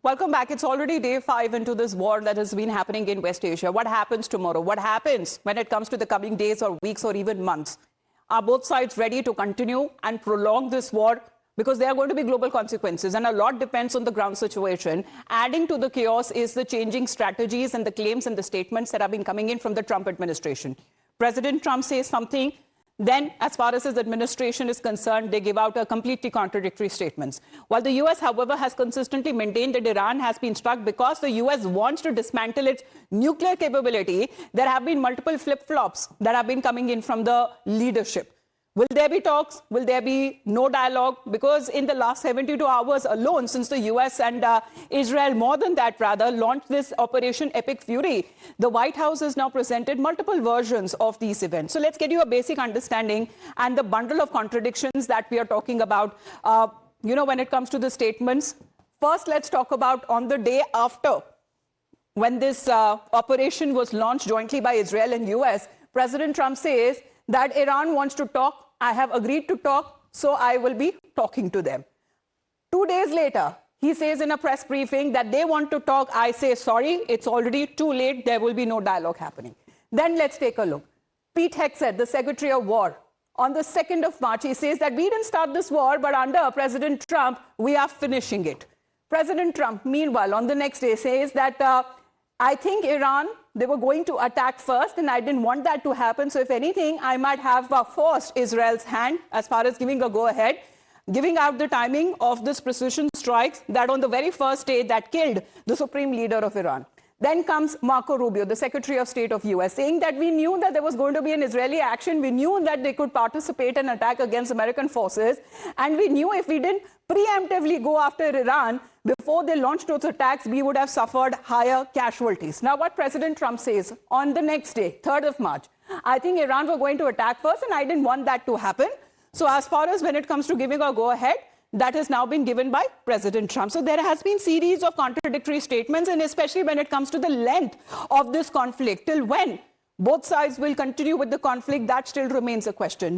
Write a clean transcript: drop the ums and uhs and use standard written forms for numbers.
Welcome back. It's already day 5 into this war that has been happening in West Asia. What happens tomorrow? What happens when it comes to the coming days or weeks or even months? Are both sides ready to continue and prolong this war? Because there are going to be global consequences and a lot depends on the ground situation. Adding to the chaos is the changing strategies and the claims and the statements that have been coming in from the Trump administration. President Trump says something. Then, as far as his administration is concerned, they give out a completely contradictory statements. While the US, however, has consistently maintained that Iran has been struck because the US wants to dismantle its nuclear capability, there have been multiple flip-flops that have been coming in from the leadership. Will there be talks? Will there be no dialogue? Because in the last 72 hours alone, since the US and Israel, more than that rather, launched this Operation Epic Fury, the White House has now presented multiple versions of these events. So let's get you a basic understanding and the bundle of contradictions that we are talking about, when it comes to the statements. First, let's talk about on the day after, when this operation was launched jointly by Israel and US, President Trump says that Iran wants to talk. I have agreed to talk, so I will be talking to them. 2 days later, he says in a press briefing that they want to talk. I say, sorry, it's already too late. There will be no dialogue happening. Then let's take a look. Pete Hegseth, the Secretary of War, on the 2nd of March, he says that we didn't start this war, but under President Trump, we are finishing it. President Trump, meanwhile, on the next day says that I think Iran, they were going to attack first, and I didn't want that to happen. So if anything, I might have forced Israel's hand as far as giving a go-ahead, giving out the timing of this precision strikes that on the very first day that killed the supreme leader of Iran. Then comes Marco Rubio, the Secretary of State of US, saying that we knew that there was going to be an Israeli action. We knew that they could participate and attack against American forces. And we knew if we didn't preemptively go after Iran before they launched those attacks, we would have suffered higher casualties. Now, what President Trump says on the next day, 3rd of March, I think Iran were going to attack first, and I didn't want that to happen. So as far as when it comes to giving a go-ahead, that has now been given by President Trump. So there has been series of contradictory statements, and especially when it comes to the length of this conflict, till when both sides will continue with the conflict, that still remains a question.